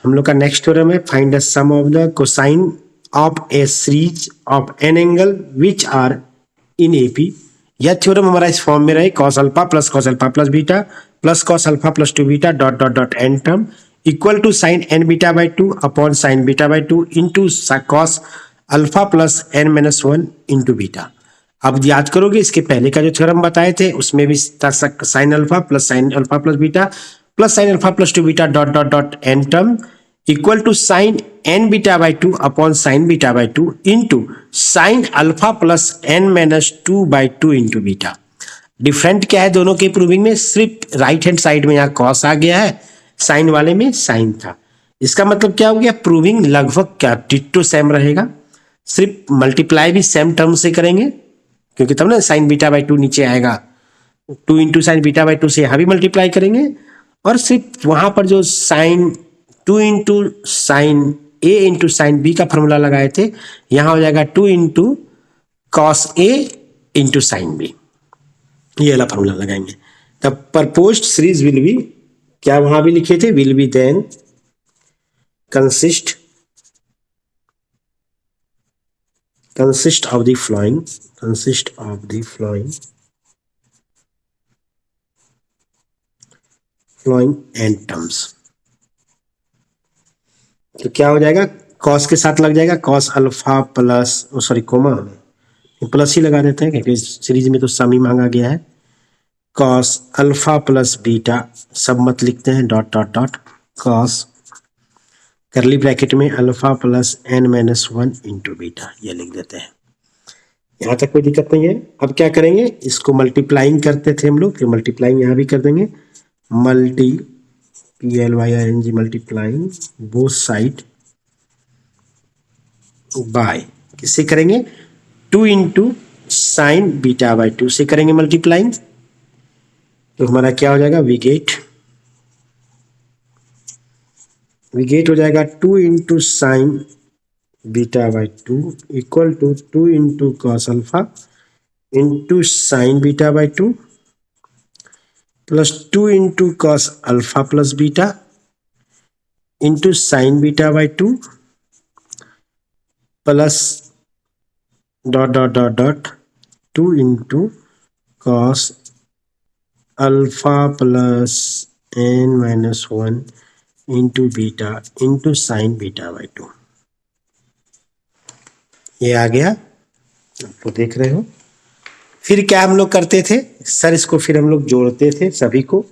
हम लोग का नेक्स्ट थ्योरम है find the sum of the cosine of a series of n angle which are in AP. यह theorem हमारा इस फॉर्म में रहे cos alpha plus beta plus cos alpha plus 2 beta dot dot dot n term equal to sine n beta by 2 upon sine beta by 2 into cos alpha plus n minus 1 into beta. अब याद करोगे इसके पहले का जो theorem बताए थे उसमें भी sine alpha plus beta plus sine alpha plus 2 beta dot dot dot n term equal to sine n beta by 2 upon sine beta by 2 into sine alpha plus n minus 2 by 2 into beta. Different क्या है दोनों के proving में, सिर्फ right hand side में यहाँ cos आ गया है, साइन वाले में साइन था। इसका मतलब क्या हो गया, प्रूविंग लगभग क्या डिट्टो सेम रहेगा, सिर्फ मल्टीप्लाई भी सेम टर्म से करेंगे क्योंकि तब ना साइन बीटा बाई 2 नीचे आएगा, 2 इंटू साइन बीटा बाई 2 से यहाँ भी मल्टीप्लाई करेंगे और सिर्फ वहां पर जो sine 2 into sine A into sine B का फॉर्मूला लगाए थे यहां हो जाएगा 2 into cos A into sine B, ये वाला फॉर्मूला लगाएंगे। The proposed series will be, क्या वहां भी लिखे थे, will be then consist of the flowing n terms। तो क्या हो जाएगा, कॉस के साथ लग जाएगा cos alpha plus comma plus ही लगा देते हैं क्योंकि सीरीज में तो सम ही मांगा गया है, कॉस अल्फा प्लस बीटा सब मत लिखते हैं dot dot dot cos curly bracket में alpha plus n minus 1 into beta, ये लिख देते हैं। यहाँ तक कोई दिक्कत नहीं है। अब क्या करेंगे, इसको मल्टीप्लाइंग करते थे हम लोग, फिर मल्टीप्लाइंग यहाँ भी कर देंगे, मल्टीप्लाइंग बोथ साइड बाय किससे करेंगे, 2 इंटू साइन बीटा बाई 2 से करेंगे मल्टीप्लाइंग। तो हमारा क्या हो जाएगा, विगेट हो जाएगा 2 into sine beta by 2 equal to 2 into cos alpha into sine beta by 2 plus 2 into cos alpha plus beta into sine beta by 2 plus dot dot dot dot 2 into cos alpha plus n minus 1 into beta into sine beta by 2। ये आ गया, आपको देख रहे हो। फिर क्या हम लोग करते थे सर, इसको फिर हम लोग जोड़ते थे सभी को,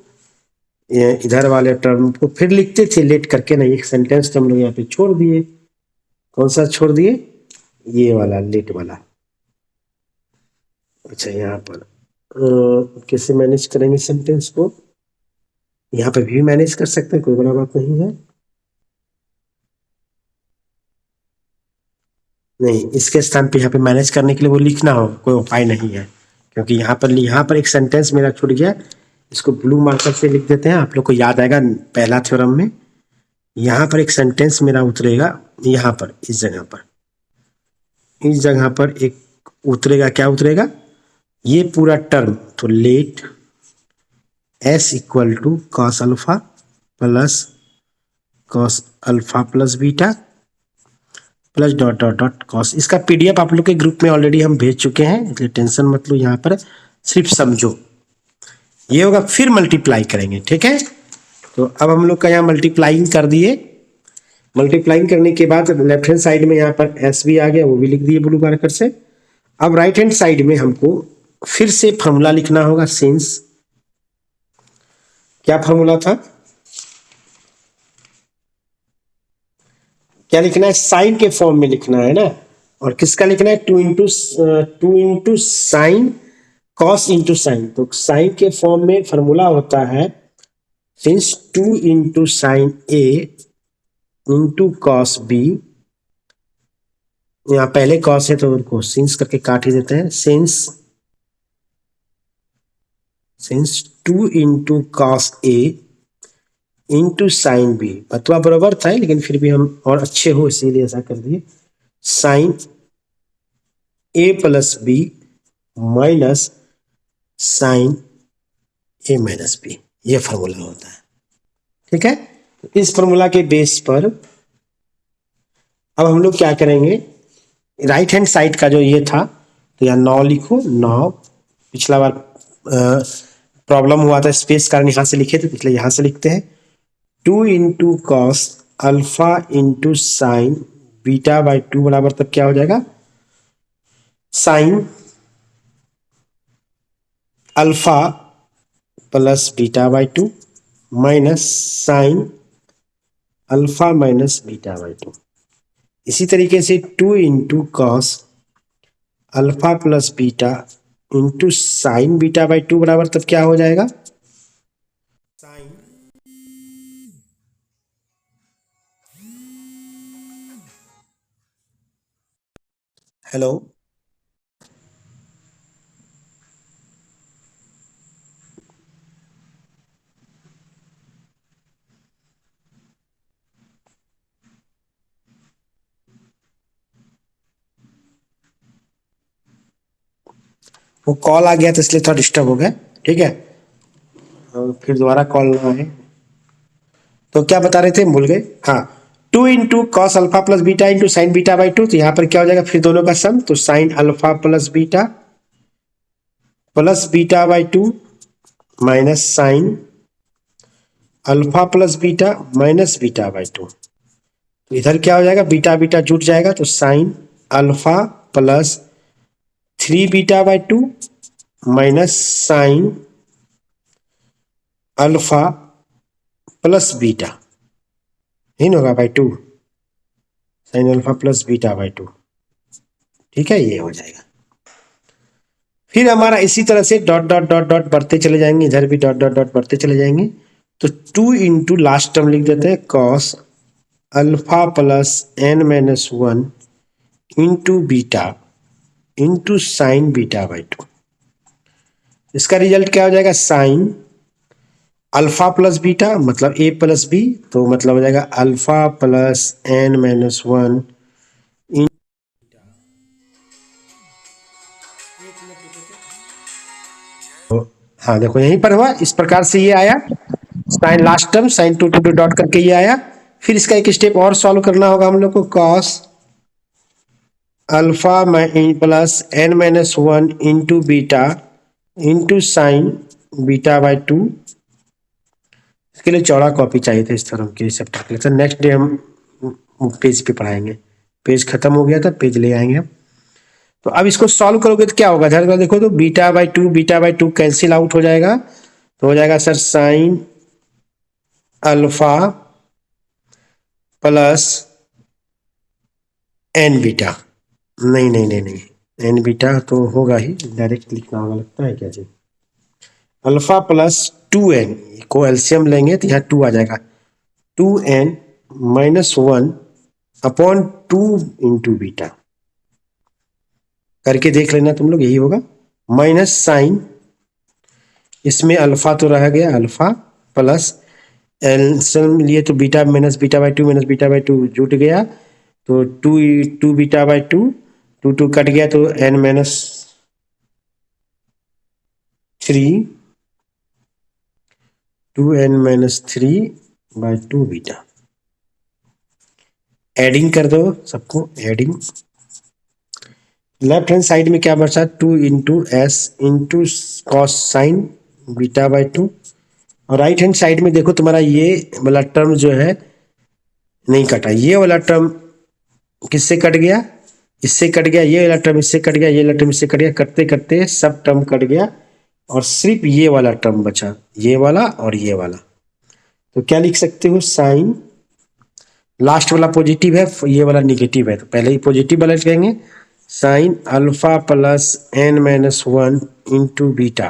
इधर वाले टर्म को फिर लिखते थे लेट करके, नहीं एक सेंटेंस तो हम लोग यहाँ पे छोड़ दिए। कौन सा छोड़ दिए, ये वाला लेट वाला। अच्छा यहाँ पर कैसे मैनेज करेंगे सेंटेंस को, यहाँ पे भी मैनेज कर सकते हैं, कोई बड़ा बात नहीं है। नहीं, इसके स्थान पे यहाँ पे मैनेज करने के लिए वो लिखना हो कोई उपाय नहीं है, क्योंकि यहाँ पर एक सेंटेंस मेरा छूट गया, इसको ब्लू मार्कर से लिख देते हैं, आप लोग को याद आएगा पहला थ्योरम में। यहाँ पर एक सेंटेंस मेरा उतरेगा, यहाँ पर इस जगह पर एक उतरेगा, क्या उतरेगा, ये पूरा टर्म, तो let S equal to cos alpha plus beta plus dot dot dot cos. इसका पीडीएफ आप लोग के ग्रुप में ऑलरेडी हम भेज चुके हैं, इसलिए टेंशन मत लो, यहाँ पर सिर्फ समझो ये होगा, फिर मल्टीप्लाई करेंगे, ठीक है। तो अब हम लोग का यहाँ मल्टीप्लाइंग कर दिए, मल्टीप्लाइंग करने के बाद लेफ्ट हैंड साइड में यहाँ पर एस भी आ गया, वो भी लिख दिए ब्लू मार्कर से। अब राइट हैंड साइड में हमको फिर से फॉर्मूला लिखना होगा, सिंस, क्या फॉर्मूला था, क्या लिखना है, साइन के फॉर्म में लिखना है ना, और किसका लिखना है, 2 into sine cos into sine. तो साइन के फॉर्म में फॉर्मूला होता है since 2 into sine A into cos B, यहाँ पहले कॉस है तो उनको सिंस करके काट ही देते हैं, since 2 into cos A into sine B, बतवा बराबर था लेकिन फिर भी हम और अच्छे हो इसीलिए ऐसा कर दिए, साइन ए प्लस बी माइनस साइन ए माइनस बी, ये फॉर्मूला होता है, ठीक है। इस फॉर्मूला के बेस पर अब हम लोग क्या करेंगे, राइट हैंड साइड का जो ये था तो यहाँ 9 लिखो, 9। पिछला बार प्रॉब्लम हुआ था स्पेस कारण यहाँ से लिखे थे, इसलिए यहाँ से लिखते हैं 2 into cos alpha into sine beta by 2 बराबर तब क्या हो जाएगा, sign alpha plus beta by 2 minus sine alpha minus beta by 2। इसी तरीके से 2 into cos alpha plus beta into sine beta by 2 बराबर तब क्या हो जाएगा, साइन हेलो वो कॉल आ गया तो इसलिए थोड़ा डिस्टर्ब हो गया, ठीक है। और फिर दोबारा कॉल ना आए। तो क्या बता रहे थे, भूल गए। हाँ, 2 into cos alpha plus beta into sine beta by 2, तो यहाँ पर क्या हो जाएगा फिर दोनों का सम, तो sign alpha plus beta by 2 minus sign alpha plus beta minus beta by 2। तो इधर क्या हो जाएगा, बीटा बीटा जुट जाएगा तो sign alpha plus 3 beta by 2 minus sign alpha plus beta, नहीं होगा by 2, sign alpha plus beta by 2, ठीक है, ये हो जाएगा। फिर हमारा इसी तरह से डॉट डॉट डॉट डॉट बढ़ते चले जाएंगे, इधर भी डॉट डॉट डॉट बढ़ते चले जाएंगे। तो 2 इंटू लास्ट टर्म लिख देते हैं cos alpha plus n minus 1 into beta into sine beta by 2। इसका रिजल्ट क्या हो जाएगा, साइन अल्फा प्लस बीटा मतलब ए प्लस बी, तो मतलब हो जाएगा अल्फा प्लस एन माइनस 1। हाँ देखो यहीं पर हुआ, इस प्रकार से ये आया sine, last term sine two two dot करके ये आया। फिर इसका एक स्टेप और सॉल्व करना होगा हम लोग को, cos alpha plus n minus 1 into beta into sine beta by 2। इसके लिए चौड़ा कॉपी चाहिए था इस थ्योरम के चैप्टर के लिए। नेक्स्ट डे हम पेज पे पढ़ाएंगे, पेज खत्म हो गया था, पेज ले आएंगे हम। तो अब इसको सॉल्व करोगे तो क्या होगा, ध्यान देखो तो beta by two cancel out हो जाएगा, तो हो जाएगा sir sine alpha plus n beta, नहीं नहीं नहीं नहीं, एन बीटा तो होगा ही, डायरेक्ट लिखना होगा लगता है क्या जी, अल्फा प्लस 2n को एलसीएम लेंगे तो यहाँ 2 आ जाएगा, 2n minus 1 upon 2 into beta, करके देख लेना तुम लोग, यही होगा। माइनस साइन, इसमें अल्फा तो रह गया, अल्फा प्लस एलसीएम लिए तो beta minus beta by to जुट गया, तो 2 बीटा बाई 2, 2 कट गया तो n minus 3, 2n minus 3 by 2 beta. Adding कर दो सबको, एडिंग लेफ्ट हैंड साइड में क्या बचा, 2 into S into cos sine beta by 2, और राइट हैंड साइड में देखो तुम्हारा ये वाला टर्म जो है नहीं कटा, ये वाला टर्म किससे कट गया, इससे कट गया, ये वाला टर्म इससे कट गया, ये वाला टर्म इससे कट गया, करते करते सब टर्म कट गया और सिर्फ ये वाला टर्म बचा, ये वाला और ये वाला। तो क्या लिख सकते हो, साइन लास्ट वाला पॉजिटिव है, ये वाला निगेटिव है, तो पहले ही पॉजिटिव वाला लिखेंगे, sine alpha plus n minus 1 into beta,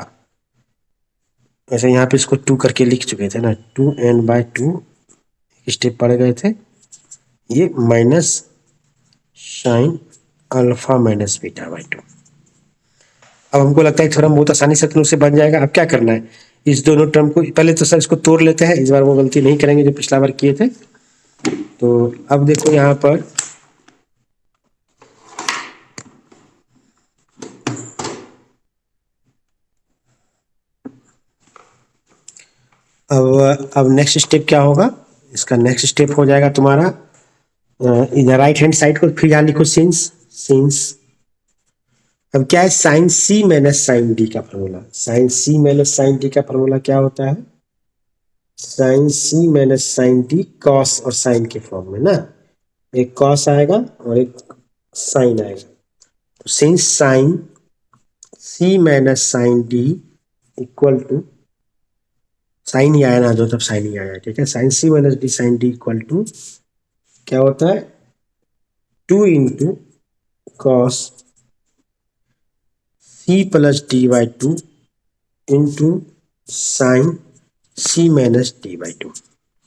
वैसे यहाँ पे इसको 2 करके लिख चुके थे ना, 2n बाई 2 स्टेप पड़ गए थे, ये minus sine alpha minus beta by 2। अब हमको लगता है थोड़ा बहुत आसानी से से बन जाएगा। अब क्या करना है, इस दोनों टर्म को पहले तो सर इसको तोड़ लेते हैं, इस बार वो गलती नहीं करेंगे जो पिछला बार किए थे। तो अब देखो यहाँ पर अब नेक्स्ट स्टेप क्या होगा, इसका नेक्स्ट स्टेप हो जाएगा तुम्हारा इधर राइट हैंड साइड को फिर यहाँ लिखो सिंस। अब क्या है sine C minus sine D का formula, sign C minus sine D का फॉर्मूला क्या होता है, sine C minus sine D cos और साइन के फॉर्म में ना, एक कॉस आएगा और एक साइन आएगा। तो since sine C minus sine D equal to, sine ही आया ना जो तब साइन ही आया, ठीक है, sine C minus D sine D equal to क्या होता है 2 into cos C plus D by 2 into sine C minus D by 2,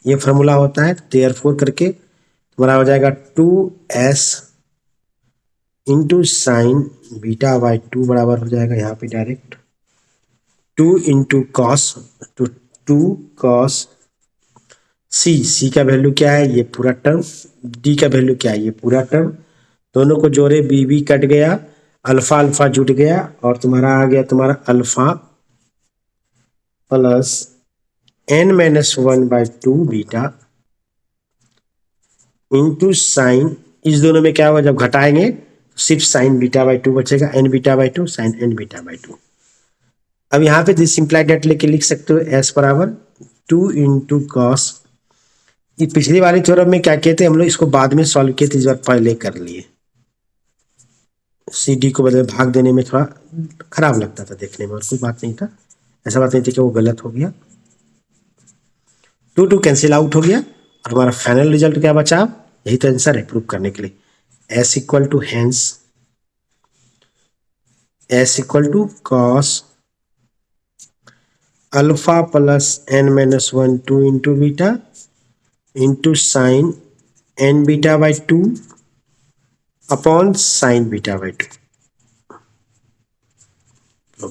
ये फॉर्मूला होता है। देयरफॉर करके तुम्हारा हो जाएगा 2s into sine beta by 2 बराबर हो जाएगा यहाँ पे डायरेक्ट 2 इंटू कॉस, तो 2 कॉस सी का वैल्यू क्या है, ये पूरा टर्म, डी का वैल्यू क्या है, ये पूरा टर्म, दोनों को जोड़े बी कट गया, अल्फा अल्फा जुट गया और तुम्हारा आ गया तुम्हारा alpha plus n minus 1 by 2 beta into sign, इस दोनों में क्या होगा जब घटाएंगे सिर्फ साइन बीटा बाई 2 बचेगा, n beta by 2 sine n beta by 2। अब यहाँ पे दिस सिंप्लाइड डेट लेके लिख सकते हो s बराबर 2 इंटू कॉस, ये पिछली वाली थ्योरम में क्या कहते हैं हम लोग इसको बाद में सॉल्व किए थे, इस बार पहले कर लिए। सी डी को बदले भाग देने में थोड़ा खराब लगता था देखने में, और कोई बात नहीं था, ऐसा बात नहीं थी कि वो गलत हो गया, 2 कैंसिल आउट हो गया और हमारा फाइनल रिजल्ट क्या बचा, यही तो आंसर है प्रूव करने के लिए, s equal to hence s equal to cos alpha plus n minus 1 2 into beta into sine n beta by 2 upon sine beta by 2।